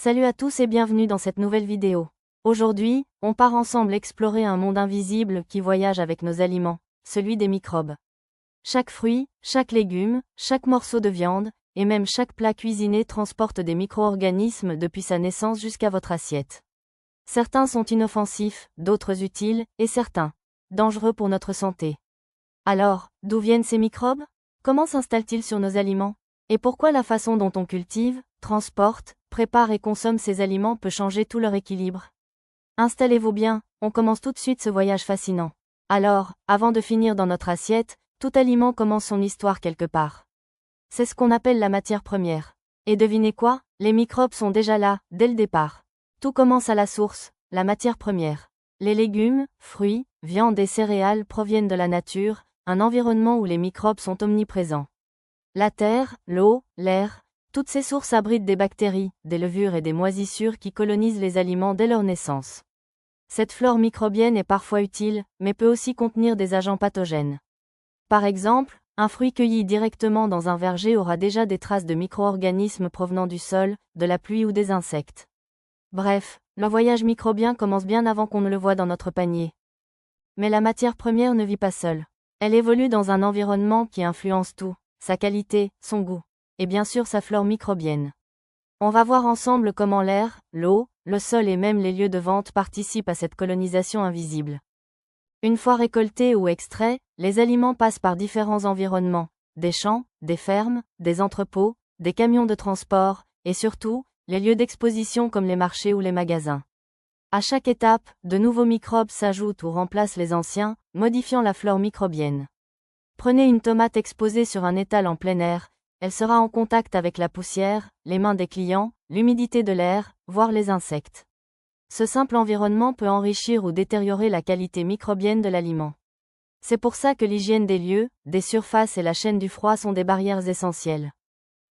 Salut à tous et bienvenue dans cette nouvelle vidéo. Aujourd'hui, on part ensemble explorer un monde invisible qui voyage avec nos aliments, celui des microbes. Chaque fruit, chaque légume, chaque morceau de viande, et même chaque plat cuisiné transporte des micro-organismes depuis sa naissance jusqu'à votre assiette. Certains sont inoffensifs, d'autres utiles, et certains dangereux pour notre santé. Alors, d'où viennent ces microbes? Comment s'installent-ils sur nos aliments? Et pourquoi la façon dont on cultive, transporte, prépare et consomme ces aliments peut changer tout leur équilibre? Installez-vous bien, on commence tout de suite ce voyage fascinant. Alors, avant de finir dans notre assiette, tout aliment commence son histoire quelque part. C'est ce qu'on appelle la matière première. Et devinez quoi? Les microbes sont déjà là, dès le départ. Tout commence à la source, la matière première. Les légumes, fruits, viandes et céréales proviennent de la nature, un environnement où les microbes sont omniprésents. La terre, l'eau, l'air, toutes ces sources abritent des bactéries, des levures et des moisissures qui colonisent les aliments dès leur naissance. Cette flore microbienne est parfois utile, mais peut aussi contenir des agents pathogènes. Par exemple, un fruit cueilli directement dans un verger aura déjà des traces de micro-organismes provenant du sol, de la pluie ou des insectes. Bref, le voyage microbien commence bien avant qu'on ne le voie dans notre panier. Mais la matière première ne vit pas seule. Elle évolue dans un environnement qui influence tout, sa qualité, son goût, et bien sûr sa flore microbienne. On va voir ensemble comment l'air, l'eau, le sol et même les lieux de vente participent à cette colonisation invisible. Une fois récoltés ou extraits, les aliments passent par différents environnements, des champs, des fermes, des entrepôts, des camions de transport, et surtout, les lieux d'exposition comme les marchés ou les magasins. À chaque étape, de nouveaux microbes s'ajoutent ou remplacent les anciens, modifiant la flore microbienne. Prenez une tomate exposée sur un étal en plein air, elle sera en contact avec la poussière, les mains des clients, l'humidité de l'air, voire les insectes. Ce simple environnement peut enrichir ou détériorer la qualité microbienne de l'aliment. C'est pour ça que l'hygiène des lieux, des surfaces et la chaîne du froid sont des barrières essentielles.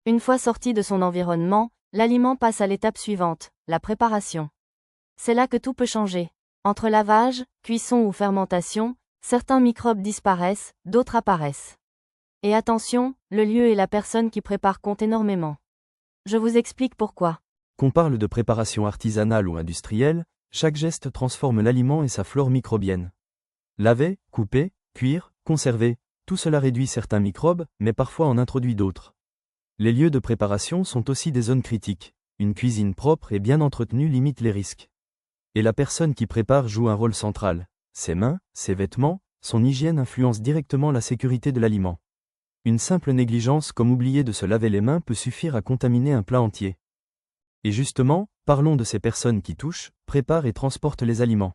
Une fois sorti de son environnement, l'aliment passe à l'étape suivante, la préparation. C'est là que tout peut changer. Entre lavage, cuisson ou fermentation, certains microbes disparaissent, d'autres apparaissent. Et attention, le lieu et la personne qui prépare comptent énormément. Je vous explique pourquoi. Qu'on parle de préparation artisanale ou industrielle, chaque geste transforme l'aliment et sa flore microbienne. Laver, couper, cuire, conserver, tout cela réduit certains microbes, mais parfois en introduit d'autres. Les lieux de préparation sont aussi des zones critiques. Une cuisine propre et bien entretenue limite les risques. Et la personne qui prépare joue un rôle central. Ses mains, ses vêtements, son hygiène influencent directement la sécurité de l'aliment. Une simple négligence comme oublier de se laver les mains peut suffire à contaminer un plat entier. Et justement, parlons de ces personnes qui touchent, préparent et transportent les aliments.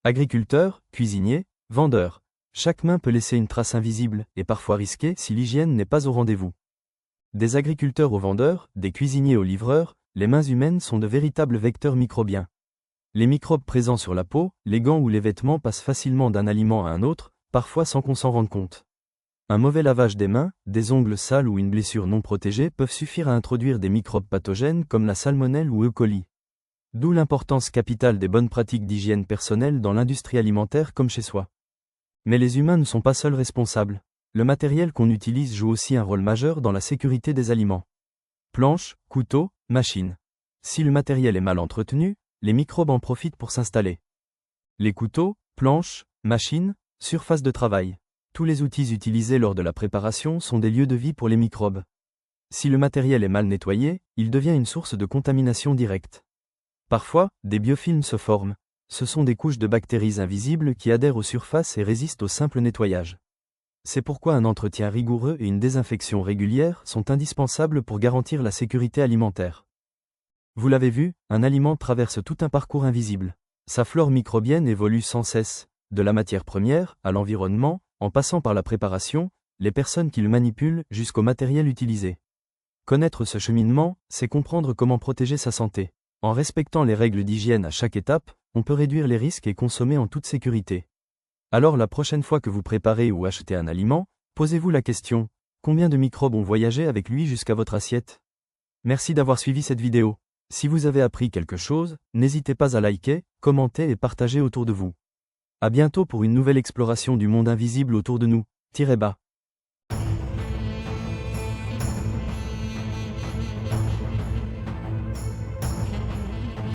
Agriculteurs, cuisiniers, vendeurs. Chaque main peut laisser une trace invisible et parfois risquée si l'hygiène n'est pas au rendez-vous. Des agriculteurs aux vendeurs, des cuisiniers aux livreurs, les mains humaines sont de véritables vecteurs microbiens. Les microbes présents sur la peau, les gants ou les vêtements passent facilement d'un aliment à un autre, parfois sans qu'on s'en rende compte. Un mauvais lavage des mains, des ongles sales ou une blessure non protégée peuvent suffire à introduire des microbes pathogènes comme la salmonelle ou E. coli. D'où l'importance capitale des bonnes pratiques d'hygiène personnelle dans l'industrie alimentaire comme chez soi. Mais les humains ne sont pas seuls responsables. Le matériel qu'on utilise joue aussi un rôle majeur dans la sécurité des aliments. Planches, couteaux, machines. Si le matériel est mal entretenu, les microbes en profitent pour s'installer. Les couteaux, planches, machines, surfaces de travail. Tous les outils utilisés lors de la préparation sont des lieux de vie pour les microbes. Si le matériel est mal nettoyé, il devient une source de contamination directe. Parfois, des biofilms se forment. Ce sont des couches de bactéries invisibles qui adhèrent aux surfaces et résistent au simple nettoyage. C'est pourquoi un entretien rigoureux et une désinfection régulière sont indispensables pour garantir la sécurité alimentaire. Vous l'avez vu, un aliment traverse tout un parcours invisible. Sa flore microbienne évolue sans cesse, de la matière première à l'environnement, en passant par la préparation, les personnes qui le manipulent jusqu'au matériel utilisé. Connaître ce cheminement, c'est comprendre comment protéger sa santé. En respectant les règles d'hygiène à chaque étape, on peut réduire les risques et consommer en toute sécurité. Alors la prochaine fois que vous préparez ou achetez un aliment, posez-vous la question, combien de microbes ont voyagé avec lui jusqu'à votre assiette? Merci d'avoir suivi cette vidéo. Si vous avez appris quelque chose, n'hésitez pas à liker, commenter et partager autour de vous. À bientôt pour une nouvelle exploration du monde invisible autour de nous. _bas